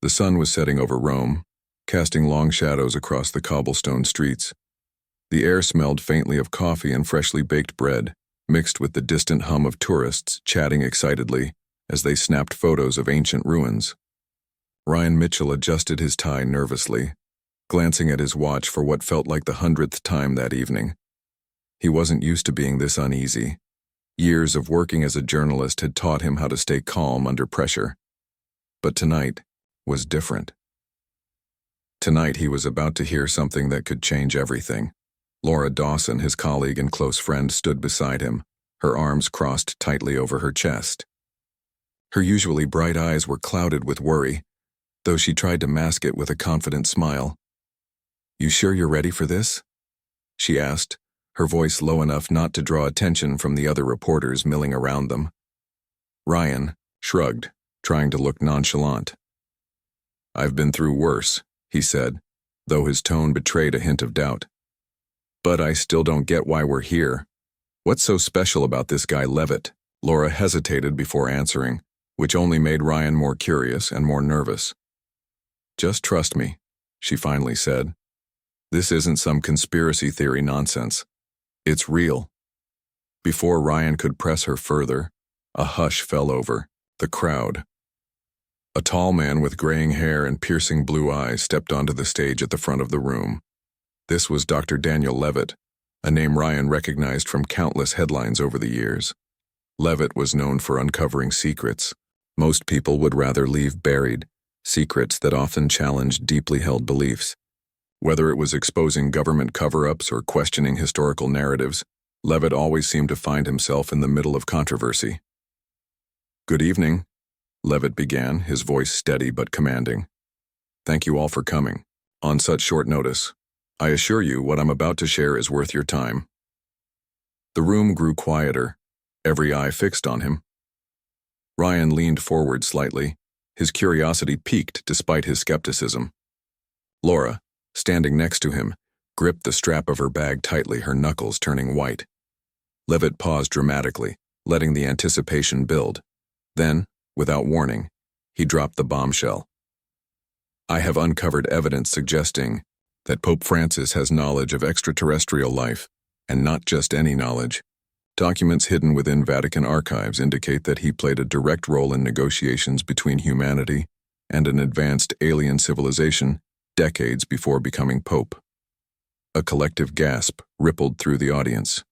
The sun was setting over Rome, casting long shadows across the cobblestone streets. The air smelled faintly of coffee and freshly baked bread, mixed with the distant hum of tourists chatting excitedly as they snapped photos of ancient ruins. Ryan Mitchell adjusted his tie nervously, glancing at his watch for what felt like the 100th time that evening. He wasn't used to being this uneasy. Years of working as a journalist had taught him how to stay calm under pressure. But tonight was different. Tonight he was about to hear something that could change everything. Laura Dawson, his colleague and close friend, stood beside him, her arms crossed tightly over her chest. Her usually bright eyes were clouded with worry, though she tried to mask it with a confident smile. "You sure you're ready for this?" she asked, her voice low enough not to draw attention from the other reporters milling around them. Ryan shrugged, trying to look nonchalant. "I've been through worse," he said, though his tone betrayed a hint of doubt. "But I still don't get why we're here. What's so special about this guy Leavitt?" Laura hesitated before answering, which only made Ryan more curious and more nervous. "Just trust me," she finally said. "This isn't some conspiracy theory nonsense. It's real." Before Ryan could press her further, a hush fell over the crowd. A tall man with graying hair and piercing blue eyes stepped onto the stage at the front of the room. This was Dr. Daniel Leavitt, a name Ryan recognized from countless headlines over the years. Leavitt was known for uncovering secrets most people would rather leave buried, secrets that often challenged deeply held beliefs. Whether it was exposing government cover-ups or questioning historical narratives, Leavitt always seemed to find himself in the middle of controversy. "Good evening," Leavitt began, his voice steady but commanding. "Thank you all for coming on such short notice. I assure you what I'm about to share is worth your time." The room grew quieter, every eye fixed on him. Ryan leaned forward slightly, his curiosity piqued despite his skepticism. Laura, standing next to him, gripped the strap of her bag tightly, her knuckles turning white. Leavitt paused dramatically, letting the anticipation build. Then, without warning, he dropped the bombshell. "I have uncovered evidence suggesting that Pope Francis has knowledge of extraterrestrial life, and not just any knowledge. Documents hidden within Vatican archives indicate that he played a direct role in negotiations between humanity and an advanced alien civilization decades before becoming Pope." A collective gasp rippled through the audience.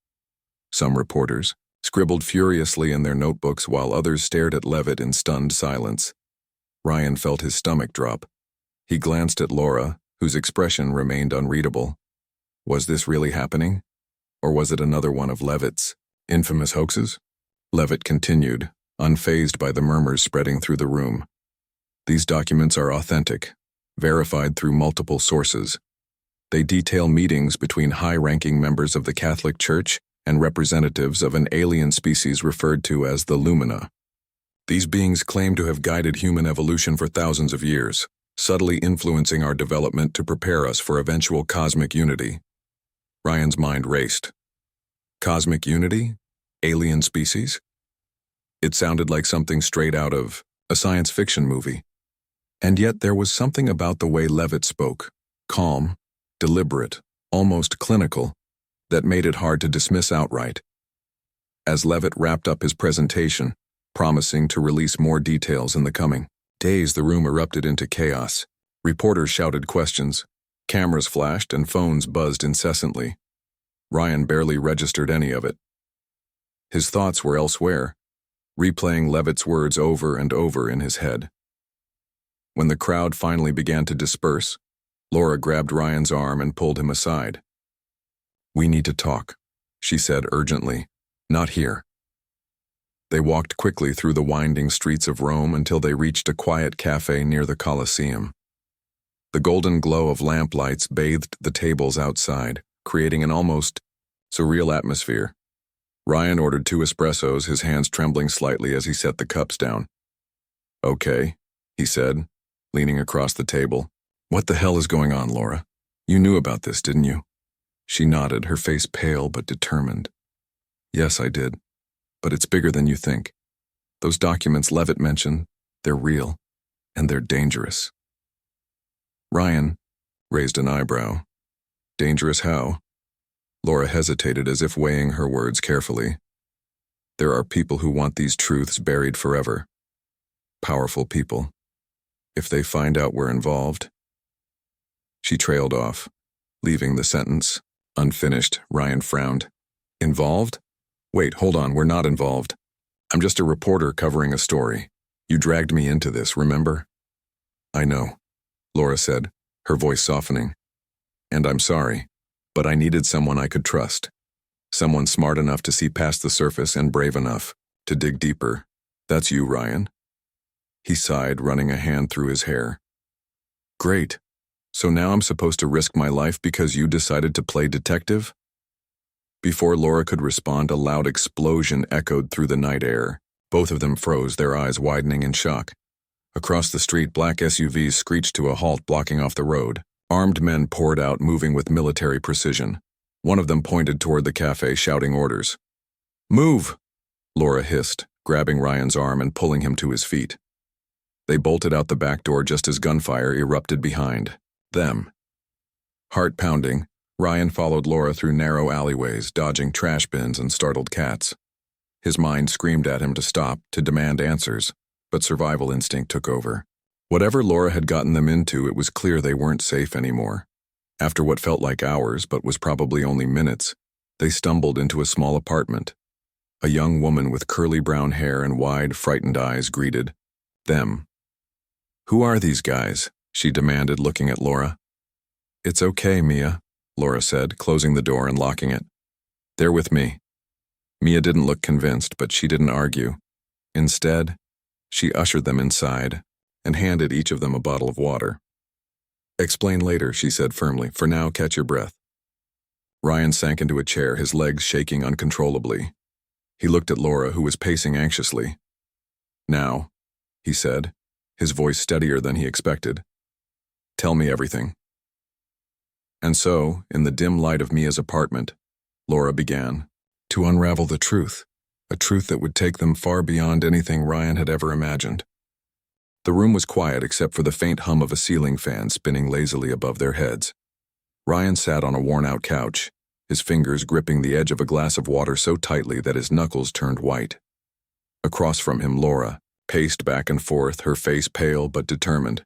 Some reporters scribbled furiously in their notebooks while others stared at Leavitt in stunned silence. Ryan felt his stomach drop. He glanced at Laura, whose expression remained unreadable. Was this really happening? Or was it another one of Leavitt's infamous hoaxes? Leavitt continued, unfazed by the murmurs spreading through the room. "These documents are authentic, verified through multiple sources. They detail meetings between high-ranking members of the Catholic Church and representatives of an alien species referred to as the Lumina. These beings claim to have guided human evolution for thousands of years, subtly influencing our development to prepare us for eventual cosmic unity." Ryan's mind raced. Cosmic unity? Alien species? It sounded like something straight out of a science fiction movie. And yet there was something about the way Leavitt spoke, calm, deliberate, almost clinical, that made it hard to dismiss outright. As Leavitt wrapped up his presentation, promising to release more details in the coming days, the room erupted into chaos. Reporters shouted questions, cameras flashed, and phones buzzed incessantly. Ryan barely registered any of it. His thoughts were elsewhere, replaying Leavitt's words over and over in his head. When the crowd finally began to disperse, Laura grabbed Ryan's arm and pulled him aside. "We need to talk," she said urgently. "Not here." They walked quickly through the winding streets of Rome until they reached a quiet cafe near the Colosseum. The golden glow of lamplights bathed the tables outside, creating an almost surreal atmosphere. Ryan ordered 2 espressos, his hands trembling slightly as he set the cups down. "Okay," he said, leaning across the table. "What the hell is going on, Laura? You knew about this, didn't you?" She nodded, her face pale but determined. "Yes, I did. But it's bigger than you think. Those documents Leavitt mentioned, they're real, and they're dangerous." Ryan raised an eyebrow. Dangerous how? Laura hesitated as if weighing her words carefully. There are people who want these truths buried forever. Powerful people. If they find out we're involved. She trailed off, leaving the sentence unfinished. Ryan frowned. Involved? Wait, hold on, we're not involved. I'm just a reporter covering a story. You dragged me into this, remember? I know, Laura said, her voice softening. And I'm sorry, but I needed someone I could trust. Someone smart enough to see past the surface and brave enough to dig deeper. That's you, Ryan. He sighed, running a hand through his hair. Great. So now I'm supposed to risk my life because you decided to play detective? Before Laura could respond, a loud explosion echoed through the night air. Both of them froze, their eyes widening in shock. Across the street, black SUVs screeched to a halt, blocking off the road. Armed men poured out, moving with military precision. One of them pointed toward the cafe, shouting orders. Move! Laura hissed, grabbing Ryan's arm and pulling him to his feet. They bolted out the back door just as gunfire erupted behind them. Heart pounding, Ryan followed Laura through narrow alleyways, dodging trash bins and startled cats. His mind screamed at him to stop, to demand answers, but survival instinct took over. Whatever Laura had gotten them into, it was clear they weren't safe anymore. After what felt like hours, but was probably only minutes, they stumbled into a small apartment. A young woman with curly brown hair and wide, frightened eyes greeted them. Who are these guys? She demanded, looking at Laura. It's okay, Mia, Laura said, closing the door and locking it. They're with me. Mia didn't look convinced, but she didn't argue. Instead, she ushered them inside and handed each of them a bottle of water. Explain later, she said firmly. For now, catch your breath. Ryan sank into a chair, his legs shaking uncontrollably. He looked at Laura, who was pacing anxiously. Now, he said, his voice steadier than he expected. Tell me everything. And so, in the dim light of Mia's apartment, Laura began to unravel the truth, a truth that would take them far beyond anything Ryan had ever imagined. The room was quiet except for the faint hum of a ceiling fan spinning lazily above their heads. Ryan sat on a worn-out couch, his fingers gripping the edge of a glass of water so tightly that his knuckles turned white. Across from him, Laura paced back and forth, her face pale but determined.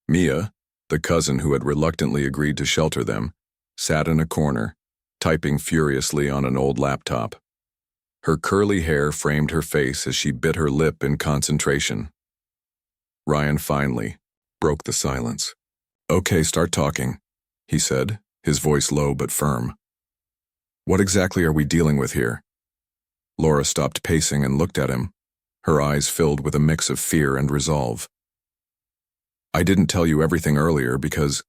Mia, the cousin who had reluctantly agreed to shelter them, sat in a corner, typing furiously on an old laptop. Her curly hair framed her face as she bit her lip in concentration. Ryan finally broke the silence. Okay, start talking, he said, his voice low but firm. What exactly are we dealing with here? Laura stopped pacing and looked at him, her eyes filled with a mix of fear and resolve. I didn't tell you everything earlier because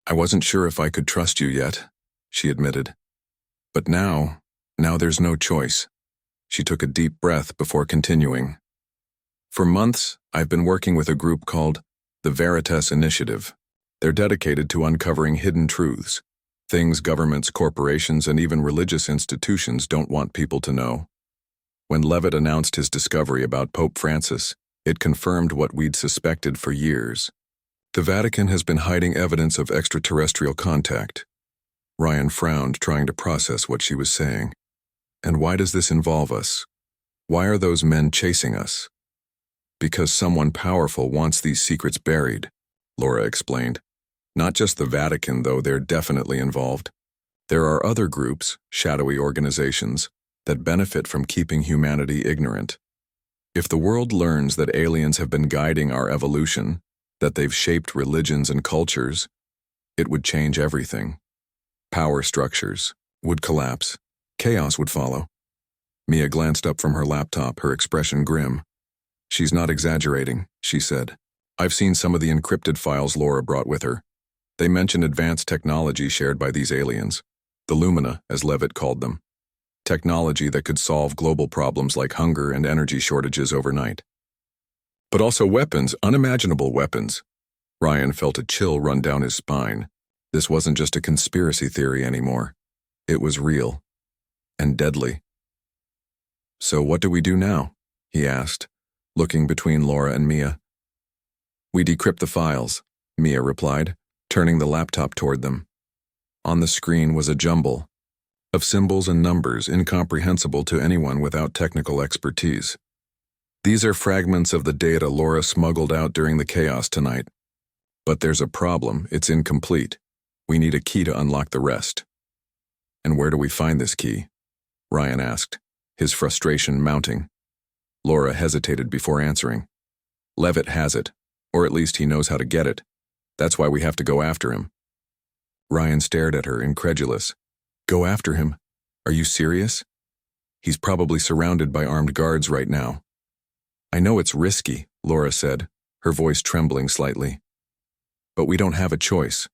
I wasn't sure if I could trust you yet, she admitted. But now there's no choice. She took a deep breath before continuing. For months, I've been working with a group called the Veritas Initiative. They're dedicated to uncovering hidden truths, things governments, corporations, and even religious institutions don't want people to know. When Leavitt announced his discovery about Pope Francis, it confirmed what we'd suspected for years. The Vatican has been hiding evidence of extraterrestrial contact. Ryan frowned, trying to process what she was saying. And why does this involve us? Why are those men chasing us? Because someone powerful wants these secrets buried, Laura explained. Not just the Vatican, though they're definitely involved. There are other groups, shadowy organizations, that benefit from keeping humanity ignorant. If the world learns that aliens have been guiding our evolution, that they've shaped religions and cultures, it would change everything. Power structures would collapse. Chaos would follow. Mia glanced up from her laptop, her expression grim. She's not exaggerating, she said. I've seen some of the encrypted files Laura brought with her. They mention advanced technology shared by these aliens, the Lumina, as Leavitt called them. Technology that could solve global problems like hunger and energy shortages overnight. But also weapons, unimaginable weapons. Ryan felt a chill run down his spine. This wasn't just a conspiracy theory anymore. It was real. And deadly. So what do we do now? He asked, looking between Laura and Mia. We decrypt the files, Mia replied, turning the laptop toward them. On the screen was a jumble of symbols and numbers incomprehensible to anyone without technical expertise. These are fragments of the data Laura smuggled out during the chaos tonight. But there's a problem, it's incomplete. We need a key to unlock the rest. And where do we find this key? Ryan asked, his frustration mounting. Laura hesitated before answering. Leavitt has it, or at least he knows how to get it. That's why we have to go after him. Ryan stared at her, incredulous. Go after him? Are you serious? He's probably surrounded by armed guards right now. I know it's risky, Laura said, her voice trembling slightly. But we don't have a choice.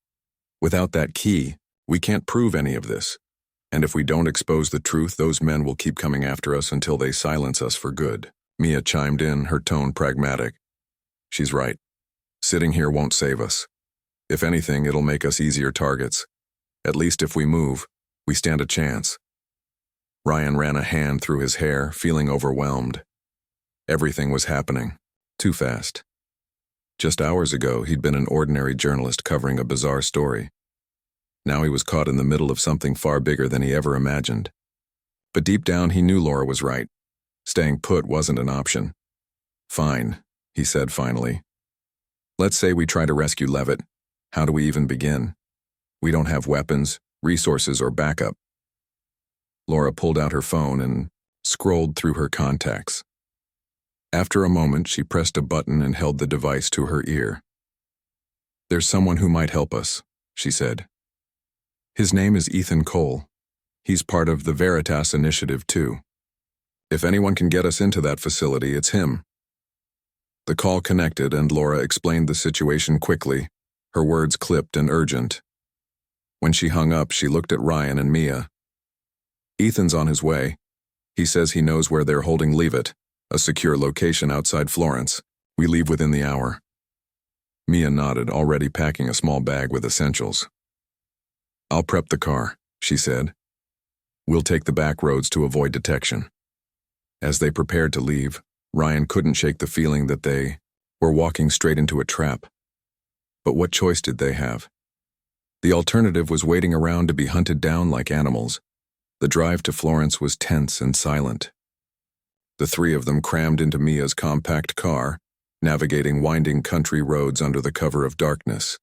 Without that key, we can't prove any of this. And if we don't expose the truth, those men will keep coming after us until they silence us for good. Mia chimed in, her tone pragmatic. She's right. Sitting here won't save us. If anything, it'll make us easier targets. At least if we move, we stand a chance. Ryan ran a hand through his hair, feeling overwhelmed. Everything was happening. Too fast. Just hours ago, he'd been an ordinary journalist covering a bizarre story. Now he was caught in the middle of something far bigger than he ever imagined. But deep down, he knew Laura was right. Staying put wasn't an option. Fine, he said finally. Let's say we try to rescue Leavitt. How do we even begin? We don't have weapons, resources, or backup. Laura pulled out her phone and scrolled through her contacts. After a moment, she pressed a button and held the device to her ear. There's someone who might help us, she said. His name is Ethan Cole. He's part of the Veritas initiative, too. If anyone can get us into that facility, it's him. The call connected and Laura explained the situation quickly, her words clipped and urgent. When she hung up, she looked at Ryan and Mia. Ethan's on his way. He says he knows where they're holding Leavitt, a secure location outside Florence. We leave within the hour. Mia nodded, already packing a small bag with essentials. I'll prep the car, she said. We'll take the back roads to avoid detection. As they prepared to leave, Ryan couldn't shake the feeling that they were walking straight into a trap. But what choice did they have? The alternative was waiting around to be hunted down like animals. The drive to Florence was tense and silent. The three of them crammed into Mia's compact car, navigating winding country roads under the cover of darkness.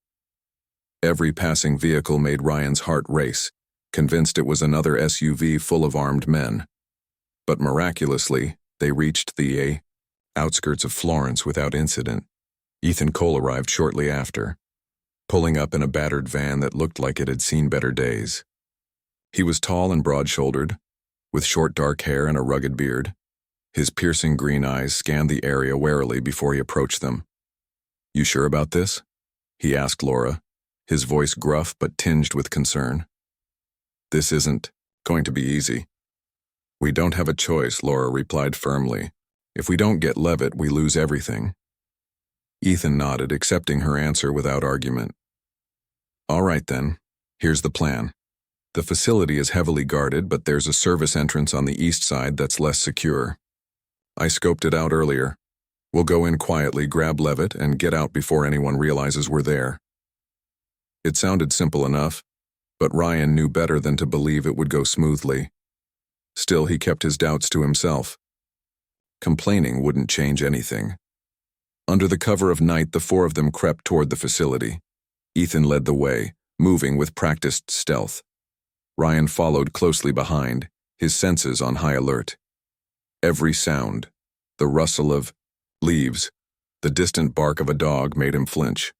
Every passing vehicle made Ryan's heart race, convinced it was another SUV full of armed men. But miraculously, they reached the outskirts of Florence without incident. Ethan Cole arrived shortly after, pulling up in a battered van that looked like it had seen better days. He was tall and broad-shouldered, with short dark hair and a rugged beard. His piercing green eyes scanned the area warily before he approached them. You sure about this? He asked Laura, his voice gruff but tinged with concern. This isn't going to be easy. We don't have a choice, Laura replied firmly. If we don't get Leavitt, we lose everything. Ethan nodded, accepting her answer without argument. All right then, here's the plan. The facility is heavily guarded, but there's a service entrance on the east side that's less secure. I scoped it out earlier. We'll go in quietly, grab Leavitt, and get out before anyone realizes we're there. It sounded simple enough, but Ryan knew better than to believe it would go smoothly. Still, he kept his doubts to himself. Complaining wouldn't change anything. Under the cover of night, the four of them crept toward the facility. Ethan led the way, moving with practiced stealth. Ryan followed closely behind, his senses on high alert. Every sound, the rustle of leaves, the distant bark of a dog made him flinch.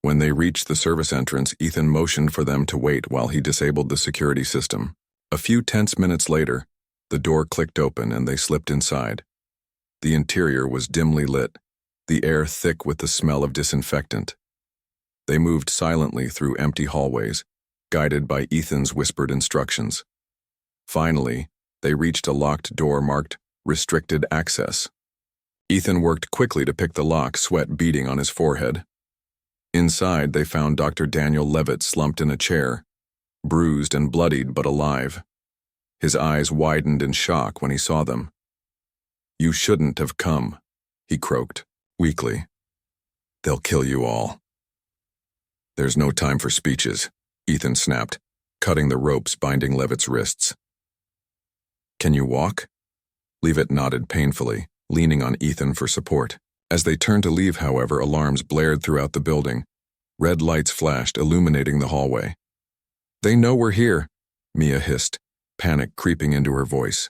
When they reached the service entrance, Ethan motioned for them to wait while he disabled the security system. A few tense minutes later, the door clicked open and they slipped inside. The interior was dimly lit, the air thick with the smell of disinfectant. They moved silently through empty hallways, guided by Ethan's whispered instructions. Finally, they reached a locked door marked Restricted Access. Ethan worked quickly to pick the lock, sweat beading on his forehead. Inside, they found Dr. Daniel Leavitt slumped in a chair, bruised and bloodied but alive. His eyes widened in shock when he saw them. You shouldn't have come, he croaked, weakly. They'll kill you all. There's no time for speeches, Ethan snapped, cutting the ropes binding Leavitt's wrists. Can you walk? Leavitt nodded painfully, leaning on Ethan for support. As they turned to leave, however, alarms blared throughout the building. Red lights flashed, illuminating the hallway. They know we're here, Mia hissed, panic creeping into her voice.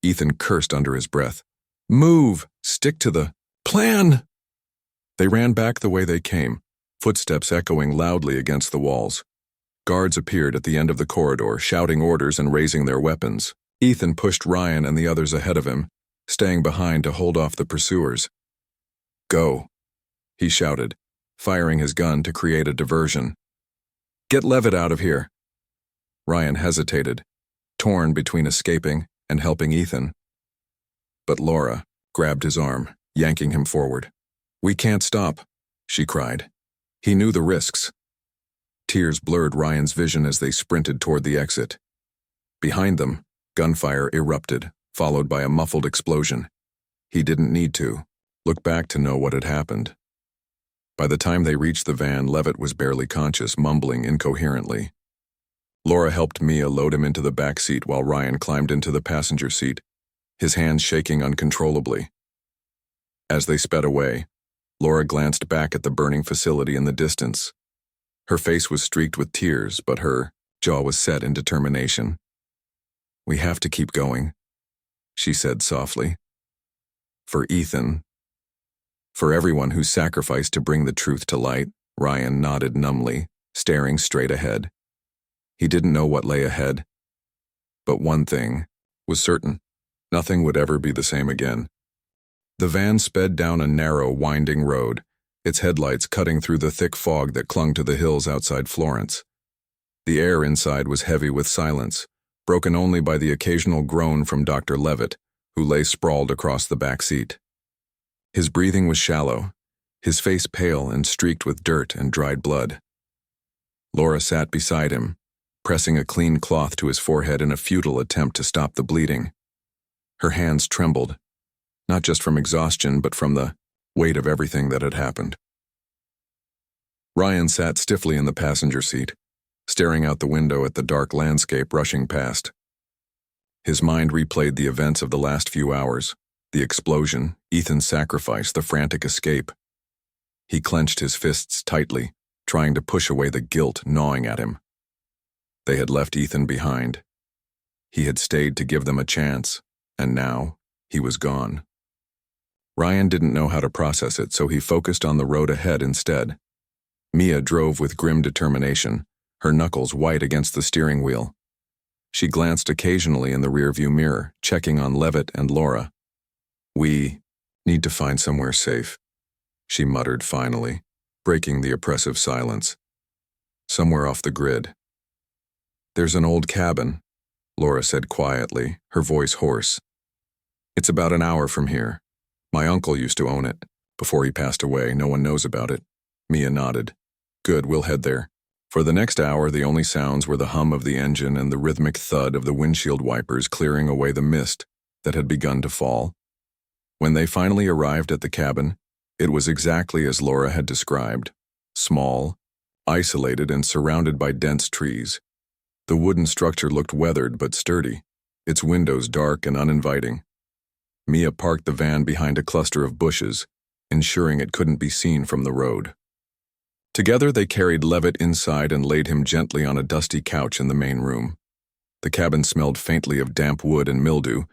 Ethan cursed under his breath. Move! Stick to the plan! They ran back the way they came, footsteps echoing loudly against the walls. Guards appeared at the end of the corridor, shouting orders and raising their weapons. Ethan pushed Ryan and the others ahead of him, staying behind to hold off the pursuers. Go, he shouted, firing his gun to create a diversion. Get Leavitt out of here. Ryan hesitated, torn between escaping and helping Ethan. But Laura grabbed his arm, yanking him forward. We can't stop, she cried. He knew the risks. Tears blurred Ryan's vision as they sprinted toward the exit. Behind them, gunfire erupted, followed by a muffled explosion. He didn't need to look back to know what had happened. By the time they reached the van, Leavitt was barely conscious, mumbling incoherently. Laura helped Mia load him into the back seat while Ryan climbed into the passenger seat, his hands shaking uncontrollably. As they sped away, Laura glanced back at the burning facility in the distance. Her face was streaked with tears, but her jaw was set in determination. We have to keep going, she said softly. For Ethan. For everyone who sacrificed to bring the truth to light, Ryan nodded numbly, staring straight ahead. He didn't know what lay ahead. But one thing was certain. Nothing would ever be the same again. The van sped down a narrow, winding road, its headlights cutting through the thick fog that clung to the hills outside Florence. The air inside was heavy with silence, broken only by the occasional groan from Dr. Leavitt, who lay sprawled across the back seat. His breathing was shallow, his face pale and streaked with dirt and dried blood. Laura sat beside him, pressing a clean cloth to his forehead in a futile attempt to stop the bleeding. Her hands trembled, not just from exhaustion, but from the weight of everything that had happened. Ryan sat stiffly in the passenger seat, staring out the window at the dark landscape rushing past. His mind replayed the events of the last few hours, the explosion, Ethan's sacrifice, the frantic escape. He clenched his fists tightly, trying to push away the guilt gnawing at him. They had left Ethan behind. He had stayed to give them a chance, and now he was gone. Ryan didn't know how to process it, so he focused on the road ahead instead. Mia drove with grim determination, her knuckles white against the steering wheel. She glanced occasionally in the rearview mirror, checking on Leavitt and Laura. We need to find somewhere safe, she muttered finally, breaking the oppressive silence. Somewhere off the grid. There's an old cabin, Laura said quietly, her voice hoarse. It's about an hour from here. My uncle used to own it. Before he passed away, no one knows about it. Mia nodded. Good, we'll head there. For the next hour, the only sounds were the hum of the engine and the rhythmic thud of the windshield wipers clearing away the mist that had begun to fall. When they finally arrived at the cabin, it was exactly as Laura had described. Small, isolated, and surrounded by dense trees. The wooden structure looked weathered but sturdy, its windows dark and uninviting. Mia parked the van behind a cluster of bushes, ensuring it couldn't be seen from the road. Together they carried Leavitt inside and laid him gently on a dusty couch in the main room. The cabin smelled faintly of damp wood and mildew,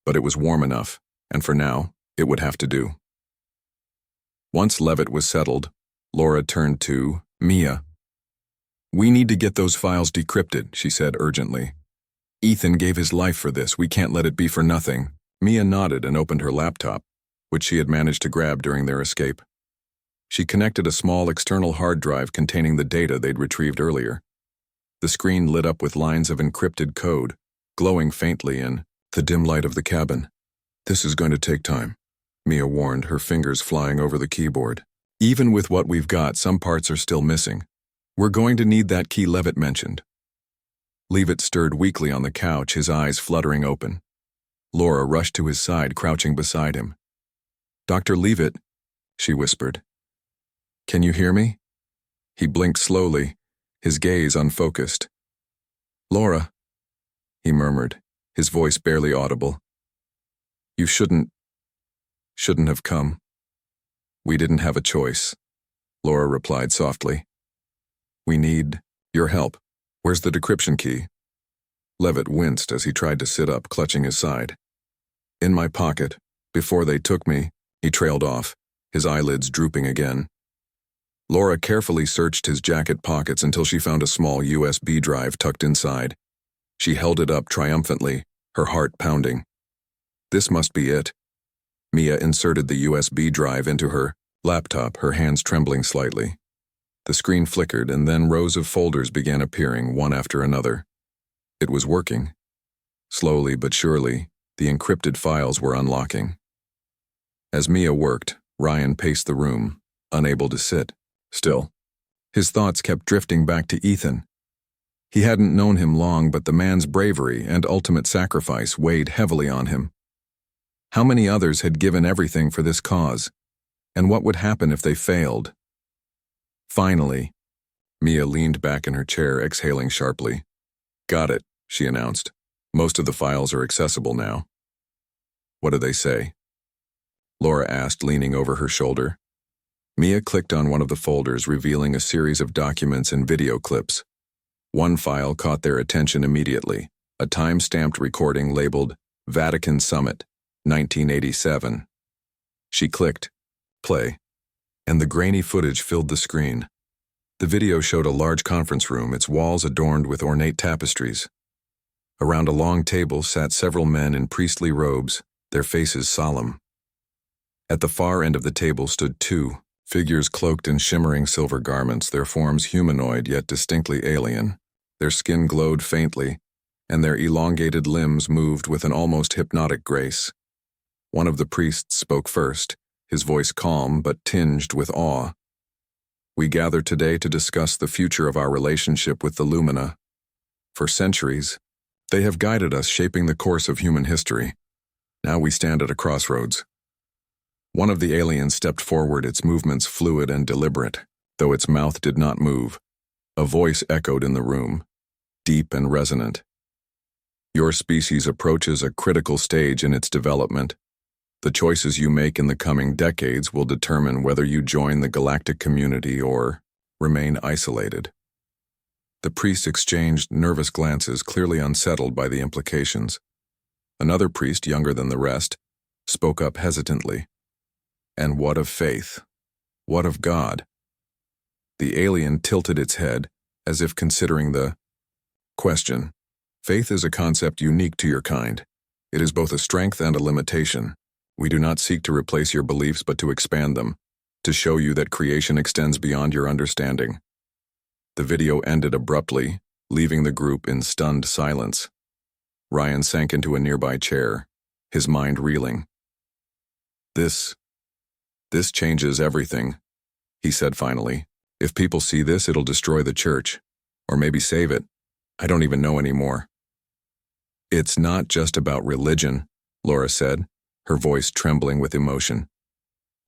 but it was warm enough, and for now, it would have to do. Once Leavitt was settled, Laura turned to Mia. We need to get those files decrypted, she said urgently. Ethan gave his life for this. We can't let it be for nothing. Mia nodded and opened her laptop, which she had managed to grab during their escape. She connected a small external hard drive containing the data they'd retrieved earlier. The screen lit up with lines of encrypted code, glowing faintly in the dim light of the cabin. This is going to take time, Mia warned, her fingers flying over the keyboard. Even with what we've got, some parts are still missing. We're going to need that key Leavitt mentioned. Leavitt stirred weakly on the couch, his eyes fluttering open. Laura rushed to his side, crouching beside him. Dr. Leavitt, she whispered. Can you hear me? He blinked slowly, his gaze unfocused. "Laura," he murmured, his voice barely audible. "You shouldn't have come." "We didn't have a choice," Laura replied softly. "We need your help. Where's the decryption key?" Leavitt winced as he tried to sit up, clutching his side. "In my pocket. Before they took me," he trailed off, his eyelids drooping again. Laura carefully searched his jacket pockets until she found a small USB drive tucked inside. She held it up triumphantly, her heart pounding. This must be it. Mia inserted the USB drive into her laptop, her hands trembling slightly. The screen flickered, and then rows of folders began appearing, one after another. It was working. Slowly but surely, the encrypted files were unlocking. As Mia worked, Ryan paced the room, unable to sit still. His thoughts kept drifting back to Ethan. He hadn't known him long, but the man's bravery and ultimate sacrifice weighed heavily on him. How many others had given everything for this cause? And what would happen if they failed? Finally, Mia leaned back in her chair, exhaling sharply. "Got it," she announced. "Most of the files are accessible now." "What do they say?" Laura asked, leaning over her shoulder. Mia clicked on one of the folders, revealing a series of documents and video clips. One file caught their attention immediately, a time-stamped recording labeled Vatican Summit, 1987. She clicked play, and the grainy footage filled the screen. The video showed a large conference room, its walls adorned with ornate tapestries. Around a long table sat several men in priestly robes, their faces solemn. At the far end of the table stood two figures cloaked in shimmering silver garments, their forms humanoid yet distinctly alien. Their skin glowed faintly, and their elongated limbs moved with an almost hypnotic grace. One of the priests spoke first, his voice calm but tinged with awe. "We gather today to discuss the future of our relationship with the Lumina. For centuries, they have guided us, shaping the course of human history. Now we stand at a crossroads." One of the aliens stepped forward, its movements fluid and deliberate, though its mouth did not move. A voice echoed in the room, deep and resonant. "Your species approaches a critical stage in its development. The choices you make in the coming decades will determine whether you join the galactic community or remain isolated." The priests exchanged nervous glances, clearly unsettled by the implications. Another priest, younger than the rest, spoke up hesitantly. "And what of faith? What of God?" The alien tilted its head, as if considering the question. "Faith is a concept unique to your kind. It is both a strength and a limitation. We do not seek to replace your beliefs, but to expand them, to show you that creation extends beyond your understanding." The video ended abruptly, leaving the group in stunned silence. Ryan sank into a nearby chair, his mind reeling. This changes everything," he said finally. "If people see this, it'll destroy the church. Or maybe save it. I don't even know anymore." "It's not just about religion," Laura said, her voice trembling with emotion.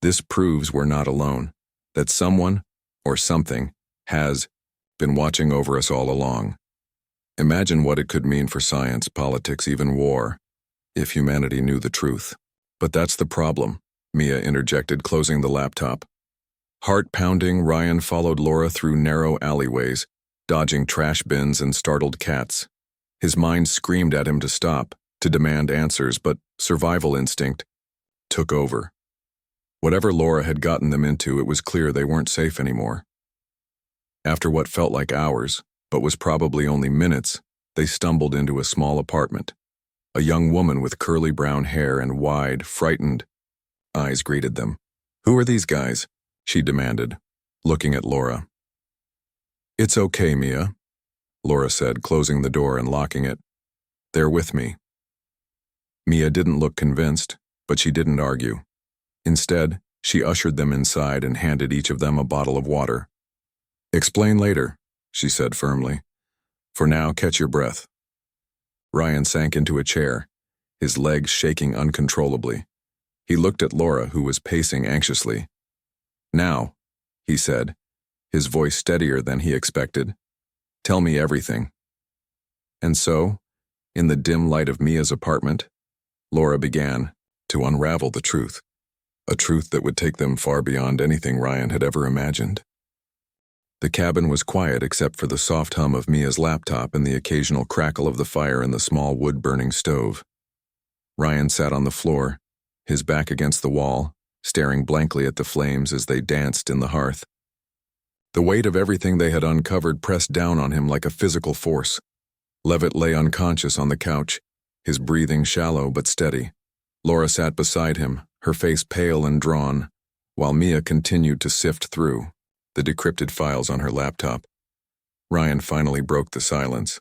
"This proves we're not alone, that someone, or something, has been watching over us all along. Imagine what it could mean for science, politics, even war, if humanity knew the truth." "But that's the problem," Mia interjected, closing the laptop. Heart-pounding, Ryan followed Laura through narrow alleyways, dodging trash bins and startled cats. His mind screamed at him to stop, to demand answers, but survival instinct took over. Whatever Laura had gotten them into, it was clear they weren't safe anymore. After what felt like hours, but was probably only minutes, they stumbled into a small apartment. A young woman with curly brown hair and wide, frightened eyes greeted them. "Who are these guys?" she demanded, looking at Laura. "It's okay, Mia," Laura said, closing the door and locking it. "They're with me." Mia didn't look convinced, but she didn't argue. Instead, she ushered them inside and handed each of them a bottle of water. "Explain later," she said firmly. "For now, catch your breath." Ryan sank into a chair, his legs shaking uncontrollably. He looked at Laura, who was pacing anxiously. "Now," he said, his voice steadier than he expected. "Tell me everything." And so, in the dim light of Mia's apartment, Laura began to unravel the truth, a truth that would take them far beyond anything Ryan had ever imagined. The cabin was quiet except for the soft hum of Mia's laptop and the occasional crackle of the fire in the small wood-burning stove. Ryan sat on the floor, his back against the wall, staring blankly at the flames as they danced in the hearth. The weight of everything they had uncovered pressed down on him like a physical force. Leavitt lay unconscious on the couch, his breathing shallow but steady. Laura sat beside him, her face pale and drawn, while Mia continued to sift through the decrypted files on her laptop. Ryan finally broke the silence.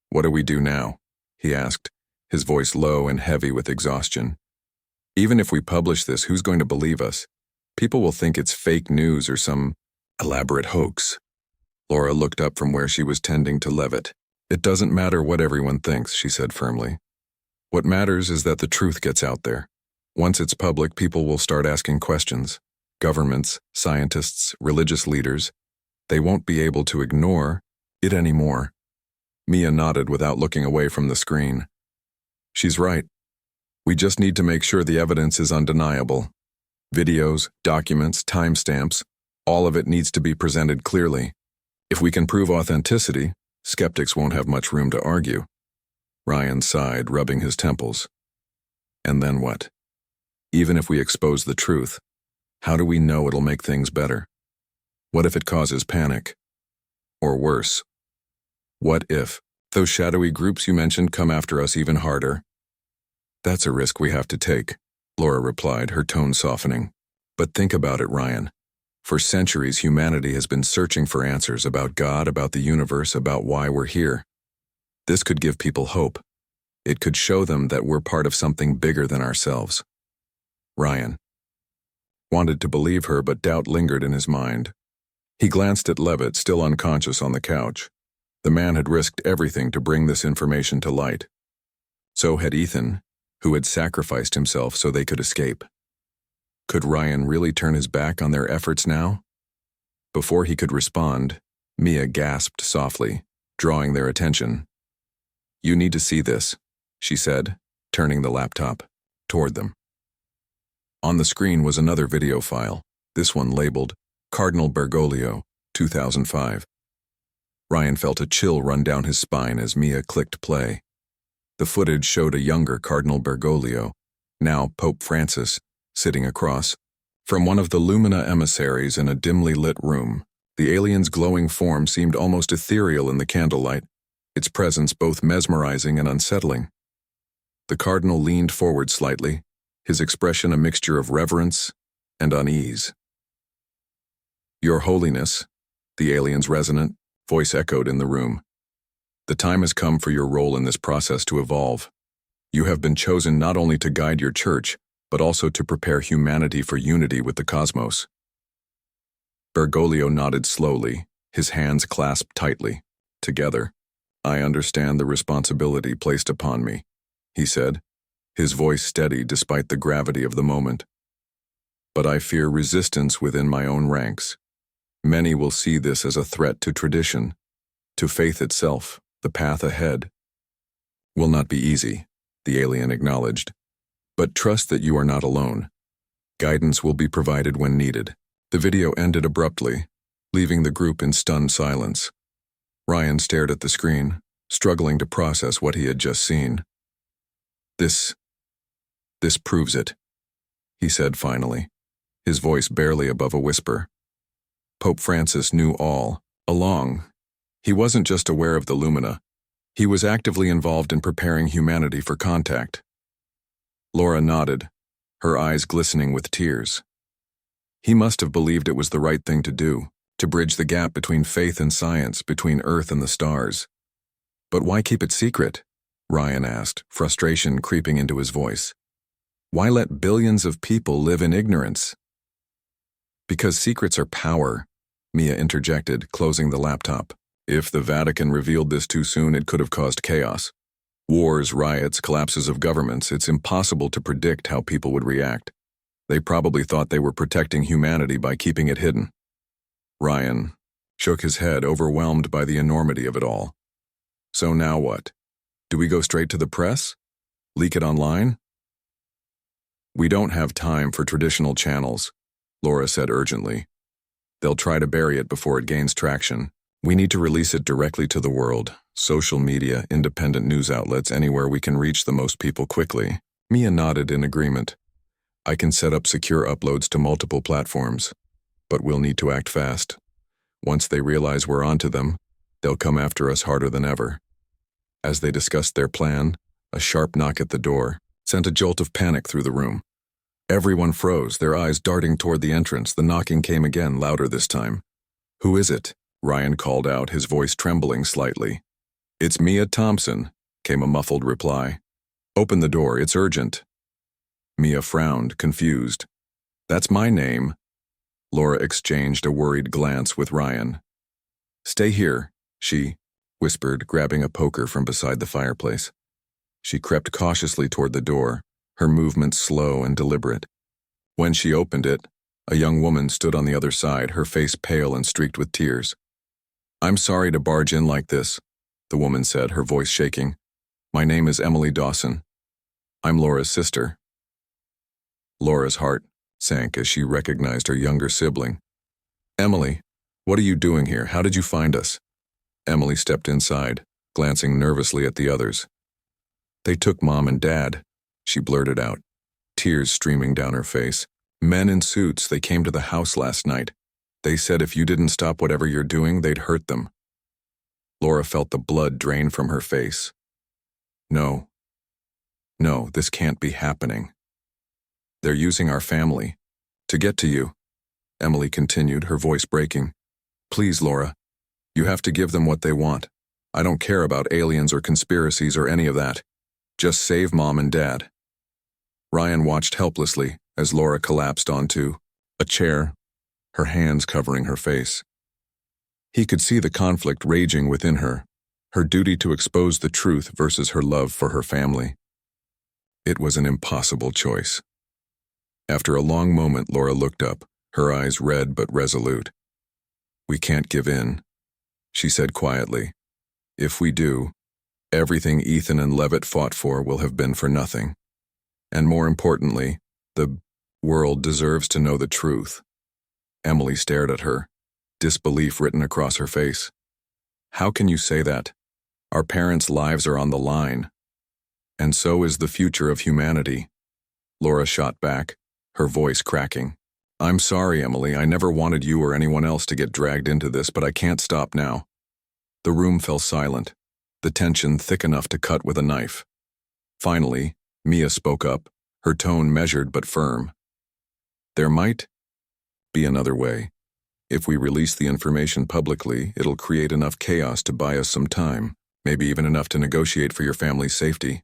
"What do we do now?" he asked, his voice low and heavy with exhaustion. "Even if we publish this, who's going to believe us? People will think it's fake news or some elaborate hoax." Laura looked up from where she was tending to Leavitt. "It doesn't matter what everyone thinks," she said firmly. "What matters is that the truth gets out there. Once it's public, people will start asking questions. Governments, scientists, religious leaders, they won't be able to ignore it anymore." Mia nodded without looking away from the screen. "She's right. We just need to make sure the evidence is undeniable. Videos, documents, timestamps, all of it needs to be presented clearly. If we can prove authenticity, skeptics won't have much room to argue." Ryan sighed, rubbing his temples. "And then what? Even if we expose the truth, how do we know it'll make things better? What if it causes panic? Or worse, what if those shadowy groups you mentioned come after us even harder?" "That's a risk we have to take," Laura replied, her tone softening. "But think about it, Ryan. For centuries, humanity has been searching for answers about God, about the universe, about why we're here. This could give people hope. It could show them that we're part of something bigger than ourselves." Ryan wanted to believe her, but doubt lingered in his mind. He glanced at Leavitt, still unconscious on the couch. The man had risked everything to bring this information to light. So had Ethan, who had sacrificed himself so they could escape. Could Ryan really turn his back on their efforts now? Before he could respond, Mia gasped softly, drawing their attention. "You need to see this," she said, turning the laptop toward them. On the screen was another video file, this one labeled Cardinal Bergoglio, 2005. Ryan felt a chill run down his spine as Mia clicked play. The footage showed a younger Cardinal Bergoglio, now Pope Francis, sitting across from one of the Lumina emissaries in a dimly lit room. The alien's glowing form seemed almost ethereal in the candlelight, its presence both mesmerizing and unsettling. The cardinal leaned forward slightly, his expression a mixture of reverence and unease. "Your Holiness," the alien's resonant voice echoed in the room. "The time has come for your role in this process to evolve. You have been chosen not only to guide your church, but also to prepare humanity for unity with the cosmos." Bergoglio nodded slowly, his hands clasped tightly. "Together, I understand the responsibility placed upon me," he said, his voice steady despite the gravity of the moment. "But I fear resistance within my own ranks. Many will see this as a threat to tradition, to faith itself. The path ahead will not be easy," the alien acknowledged. "But trust that you are not alone. Guidance will be provided when needed." The video ended abruptly, leaving the group in stunned silence. Ryan stared at the screen, struggling to process what he had just seen. This proves it," he said finally, his voice barely above a whisper. Pope Francis knew all along. He wasn't just aware of the Lumina. He was actively involved in preparing humanity for contact. Laura nodded, her eyes glistening with tears. He must have believed it was the right thing to do, to bridge the gap between faith and science, between Earth and the stars. "But why keep it secret?" Ryan asked, frustration creeping into his voice. "Why let billions of people live in ignorance?" "Because secrets are power," Mia interjected, closing the laptop. "If the Vatican revealed this too soon, it could have caused chaos. Wars, riots, collapses of governments, it's impossible to predict how people would react. They probably thought they were protecting humanity by keeping it hidden." Ryan shook his head, overwhelmed by the enormity of it all. So now what? Do we go straight to the press? Leak it online? We don't have time for traditional channels, Laura said urgently. They'll try to bury it before it gains traction. We need to release it directly to the world. Social media, independent news outlets, anywhere we can reach the most people quickly. Mia nodded in agreement. I can set up secure uploads to multiple platforms, but we'll need to act fast. Once they realize we're onto them, they'll come after us harder than ever. As they discussed their plan, a sharp knock at the door sent a jolt of panic through the room. Everyone froze, their eyes darting toward the entrance. The knocking came again, louder this time. Who is it? Ryan called out, his voice trembling slightly. It's Mia Thompson, came a muffled reply. Open the door, it's urgent. Mia frowned, confused. That's my name. Laura exchanged a worried glance with Ryan. Stay here, she whispered, grabbing a poker from beside the fireplace. She crept cautiously toward the door, her movements slow and deliberate. When she opened it, a young woman stood on the other side, her face pale and streaked with tears. I'm sorry to barge in like this, the woman said, her voice shaking. My name is Emily Dawson. I'm Laura's sister. Laura's heart sank as she recognized her younger sibling. Emily, what are you doing here? How did you find us? Emily stepped inside, glancing nervously at the others. They took Mom and Dad, she blurted out, tears streaming down her face. Men in suits, they came to the house last night. They said if you didn't stop whatever you're doing, they'd hurt them. Laura felt the blood drain from her face. No, this can't be happening. They're using our family to get to you, Emily continued, her voice breaking. Please, Laura, you have to give them what they want. I don't care about aliens or conspiracies or any of that. Just save Mom and Dad. Ryan watched helplessly as Laura collapsed onto a chair, her hands covering her face. He could see the conflict raging within her, her duty to expose the truth versus her love for her family. It was an impossible choice. After a long moment, Laura looked up, her eyes red but resolute. We can't give in, she said quietly. If we do, everything Ethan and Leavitt fought for will have been for nothing. And more importantly, the world deserves to know the truth. Emily stared at her, disbelief written across her face. How can you say that? Our parents' lives are on the line. And so is the future of humanity. Laura shot back, her voice cracking. I'm sorry, Emily, I never wanted you or anyone else to get dragged into this, but I can't stop now. The room fell silent, the tension thick enough to cut with a knife. Finally, Mia spoke up, her tone measured but firm. There might be another way. If we release the information publicly, it'll create enough chaos to buy us some time, maybe even enough to negotiate for your family's safety.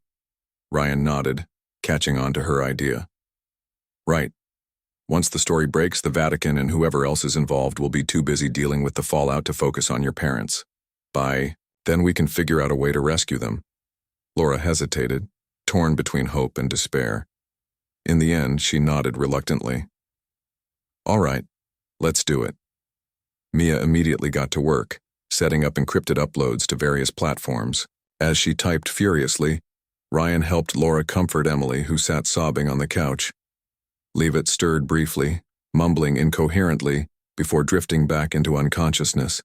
Ryan nodded, catching on to her idea. Right. Once the story breaks, the Vatican and whoever else is involved will be too busy dealing with the fallout to focus on your parents. By then we can figure out a way to rescue them. Laura hesitated, torn between hope and despair. In the end, she nodded reluctantly. All right, let's do it. Mia immediately got to work, setting up encrypted uploads to various platforms. As she typed furiously, Ryan helped Laura comfort Emily, who sat sobbing on the couch. Leavitt stirred briefly, mumbling incoherently, before drifting back into unconsciousness.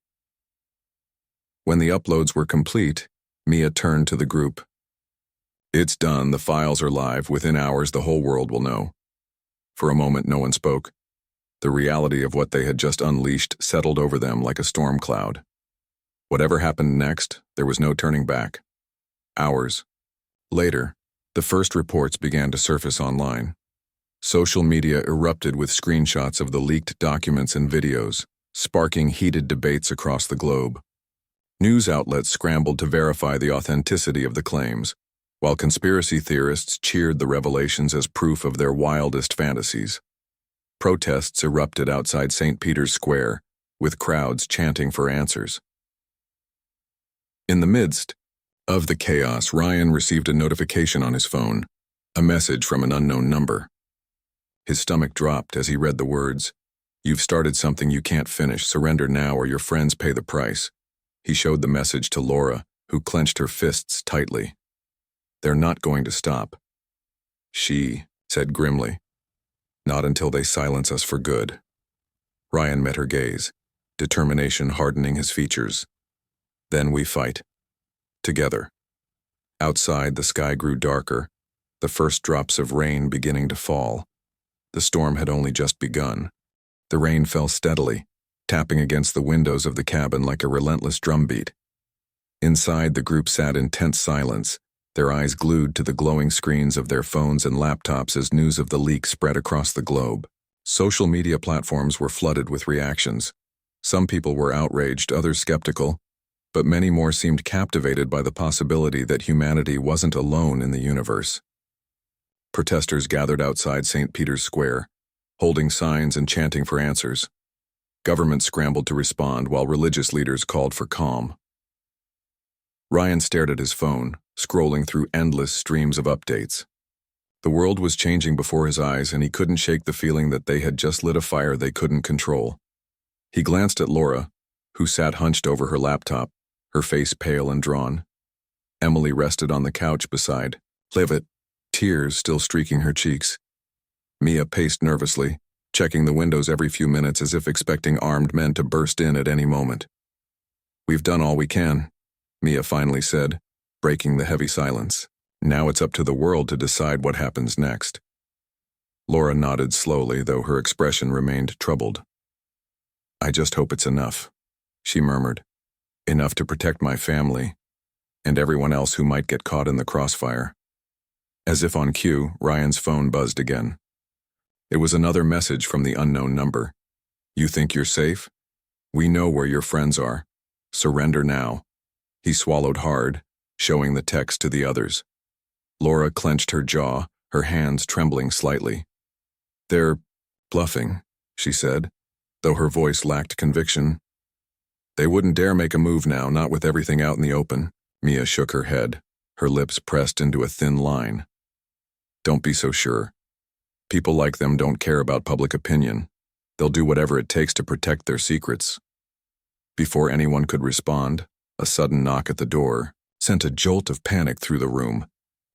When the uploads were complete, Mia turned to the group. It's done, the files are live. Within hours, the whole world will know. For a moment, no one spoke. The reality of what they had just unleashed settled over them like a storm cloud. Whatever happened next, there was no turning back. Hours later, the first reports began to surface online. Social media erupted with screenshots of the leaked documents and videos, sparking heated debates across the globe. News outlets scrambled to verify the authenticity of the claims, while conspiracy theorists cheered the revelations as proof of their wildest fantasies. Protests erupted outside St. Peter's Square, with crowds chanting for answers. In the midst of the chaos, Ryan received a notification on his phone, a message from an unknown number. His stomach dropped as he read the words, You've started something you can't finish. Surrender now or your friends pay the price. He showed the message to Laura, who clenched her fists tightly. They're not going to stop. She said grimly. Not until they silence us for good. Ryan met her gaze, determination hardening his features. Then we fight. Together. Outside, the sky grew darker, the first drops of rain beginning to fall. The storm had only just begun. The rain fell steadily, tapping against the windows of the cabin like a relentless drumbeat. Inside, the group sat in tense silence, their eyes glued to the glowing screens of their phones and laptops as news of the leak spread across the globe. Social media platforms were flooded with reactions. Some people were outraged, others skeptical, but many more seemed captivated by the possibility that humanity wasn't alone in the universe. Protesters gathered outside St. Peter's Square, holding signs and chanting for answers. Government scrambled to respond while religious leaders called for calm. Ryan stared at his phone, scrolling through endless streams of updates. The world was changing before his eyes, and he couldn't shake the feeling that they had just lit a fire they couldn't control. He glanced at Laura, who sat hunched over her laptop, her face pale and drawn. Emily rested on the couch beside Leavitt, tears still streaking her cheeks. Mia paced nervously, checking the windows every few minutes as if expecting armed men to burst in at any moment. We've done all we can, Mia finally said, breaking the heavy silence. Now it's up to the world to decide what happens next. Laura nodded slowly, though her expression remained troubled. I just hope it's enough, she murmured. Enough to protect my family, and everyone else who might get caught in the crossfire. As if on cue, Ryan's phone buzzed again. It was another message from the unknown number. You think you're safe? We know where your friends are. Surrender now. He swallowed hard, showing the text to the others. Laura clenched her jaw, her hands trembling slightly. They're bluffing, she said, though her voice lacked conviction. They wouldn't dare make a move now, not with everything out in the open. Mia shook her head, her lips pressed into a thin line. Don't be so sure. People like them don't care about public opinion. They'll do whatever it takes to protect their secrets. Before anyone could respond, a sudden knock at the door sent a jolt of panic through the room.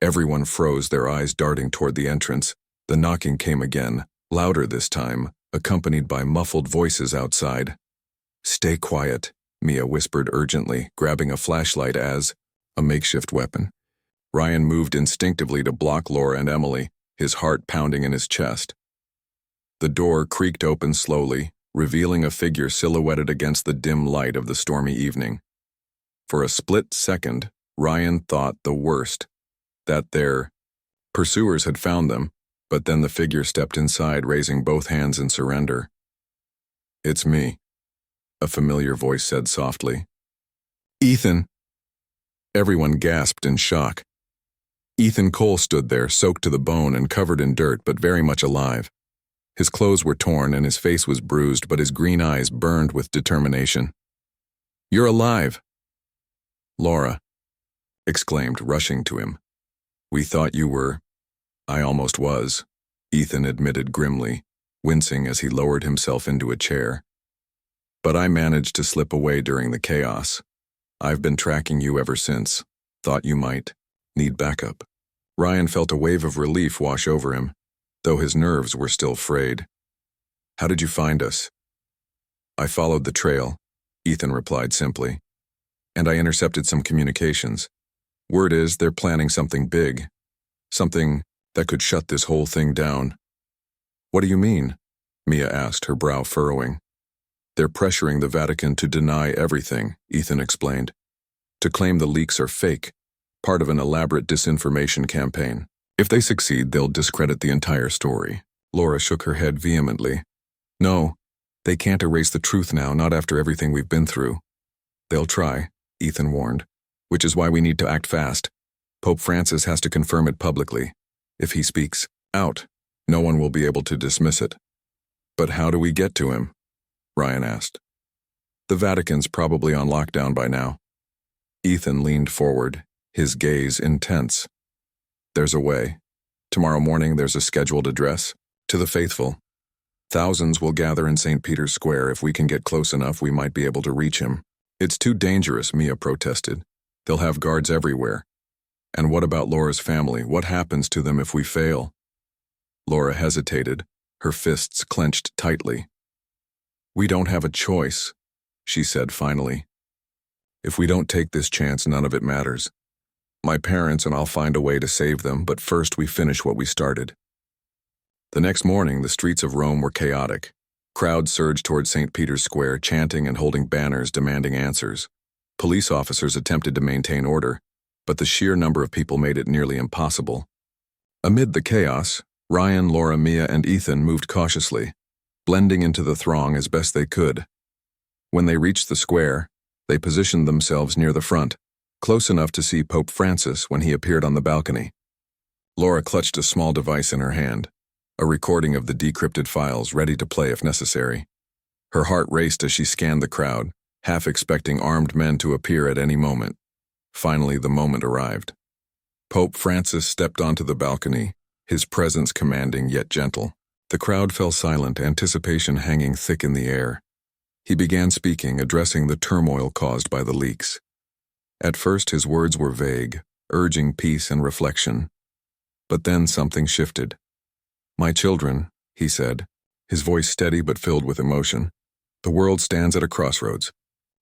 Everyone froze, their eyes darting toward the entrance. The knocking came again, louder this time, accompanied by muffled voices outside. Stay quiet, Mia whispered urgently, grabbing a flashlight as a makeshift weapon. Ryan moved instinctively to block Laura and Emily, his heart pounding in his chest. The door creaked open slowly, revealing a figure silhouetted against the dim light of the stormy evening. For a split second, Ryan thought the worst, that their pursuers had found them, but then the figure stepped inside, raising both hands in surrender. It's me, a familiar voice said softly. Ethan! Everyone gasped in shock. Ethan Cole stood there, soaked to the bone and covered in dirt, but very much alive. His clothes were torn and his face was bruised, but his green eyes burned with determination. You're alive! Laura exclaimed, rushing to him. We thought you were. I almost was, Ethan admitted grimly, wincing as he lowered himself into a chair. But I managed to slip away during the chaos. I've been tracking you ever since. Thought you might need backup. Ryan felt a wave of relief wash over him, though his nerves were still frayed. How did you find us? I followed the trail, Ethan replied simply, and I intercepted some communications. Word is they're planning something big, something that could shut this whole thing down. What do you mean? Mia asked, her brow furrowing. They're pressuring the Vatican to deny everything, Ethan explained, to claim the leaks are fake, part of an elaborate disinformation campaign. If they succeed, they'll discredit the entire story. Laura shook her head vehemently. No, they can't erase the truth now, not after everything we've been through. They'll try, Ethan warned, which is why we need to act fast. Pope Francis has to confirm it publicly. If he speaks out, no one will be able to dismiss it. But how do we get to him? Ryan asked. The Vatican's probably on lockdown by now. Ethan leaned forward, his gaze intense. There's a way. Tomorrow morning there's a scheduled address to the faithful. Thousands will gather in St. Peter's Square. If we can get close enough, we might be able to reach him. It's too dangerous, Mia protested. They'll have guards everywhere. And what about Laura's family? What happens to them if we fail? Laura hesitated, her fists clenched tightly. We don't have a choice, she said finally. If we don't take this chance, none of it matters. My parents and I'll find a way to save them, but first we finish what we started. The next morning, the streets of Rome were chaotic. Crowds surged toward St. Peter's Square, chanting and holding banners demanding answers. Police officers attempted to maintain order, but the sheer number of people made it nearly impossible. Amid the chaos, Ryan, Laura, Mia, and Ethan moved cautiously, blending into the throng as best they could. When they reached the square, they positioned themselves near the front, close enough to see Pope Francis when he appeared on the balcony. Laura clutched a small device in her hand, a recording of the decrypted files ready to play if necessary. Her heart raced as she scanned the crowd, half expecting armed men to appear at any moment. Finally, the moment arrived. Pope Francis stepped onto the balcony, his presence commanding yet gentle. The crowd fell silent, anticipation hanging thick in the air. He began speaking, addressing the turmoil caused by the leaks. At first, his words were vague, urging peace and reflection. But then something shifted. My children, he said, his voice steady but filled with emotion, the world stands at a crossroads.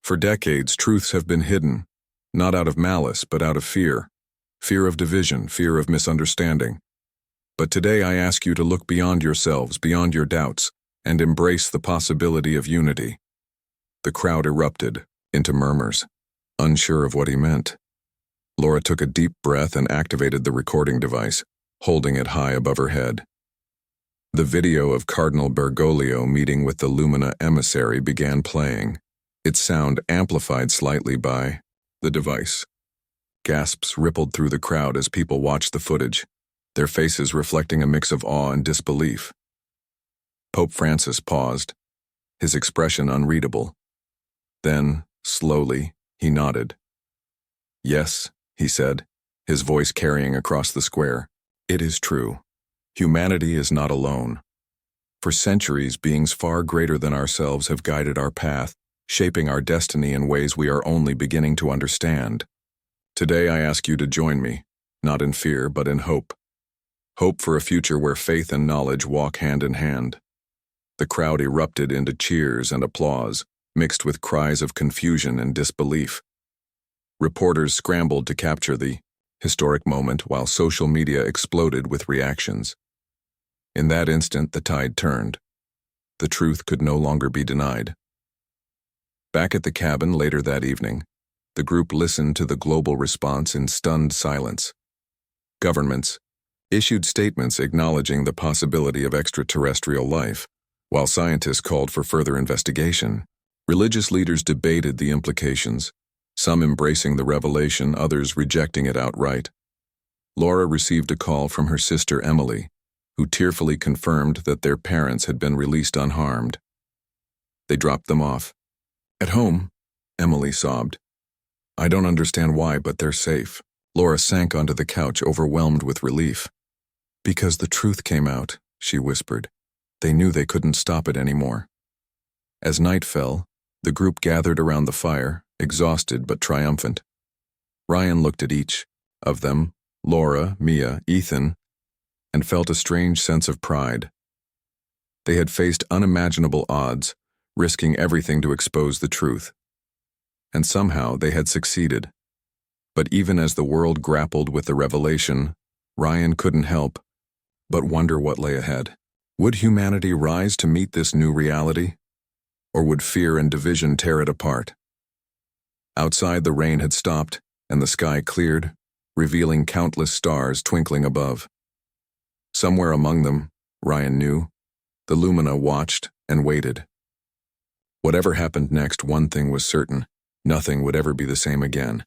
For decades, truths have been hidden, not out of malice, but out of fear. Fear of division, fear of misunderstanding. But today I ask you to look beyond yourselves, beyond your doubts, and embrace the possibility of unity. The crowd erupted into murmurs, unsure of what he meant. Laura took a deep breath and activated the recording device, holding it high above her head. The video of Cardinal Bergoglio meeting with the Lumina emissary began playing, its sound amplified slightly by the device. Gasps rippled through the crowd as people watched the footage, their faces reflecting a mix of awe and disbelief. Pope Francis paused, his expression unreadable. Then, slowly, he nodded. Yes, he said, his voice carrying across the square. It is true. Humanity is not alone. For centuries, beings far greater than ourselves have guided our path, shaping our destiny in ways we are only beginning to understand. Today I ask you to join me, not in fear, but in hope. Hope for a future where faith and knowledge walk hand in hand. The crowd erupted into cheers and applause, mixed with cries of confusion and disbelief. Reporters scrambled to capture the historic moment while social media exploded with reactions. In that instant, the tide turned. The truth could no longer be denied. Back at the cabin later that evening, the group listened to the global response in stunned silence. Governments issued statements acknowledging the possibility of extraterrestrial life, while scientists called for further investigation. Religious leaders debated the implications, some embracing the revelation, others rejecting it outright. Laura received a call from her sister Emily, who tearfully confirmed that their parents had been released unharmed. They dropped them off. At home, Emily sobbed. I don't understand why, but they're safe. Laura sank onto the couch, overwhelmed with relief. Because the truth came out, she whispered. They knew they couldn't stop it anymore. As night fell, the group gathered around the fire, exhausted but triumphant. Ryan looked at each of them, Laura, Mia, Ethan, and felt a strange sense of pride. They had faced unimaginable odds, risking everything to expose the truth. And somehow they had succeeded. But even as the world grappled with the revelation, Ryan couldn't help but wonder what lay ahead. Would humanity rise to meet this new reality? Or would fear and division tear it apart? Outside, the rain had stopped, and the sky cleared, revealing countless stars twinkling above. Somewhere among them, Ryan knew, the Lumina watched and waited. Whatever happened next, one thing was certain: nothing would ever be the same again.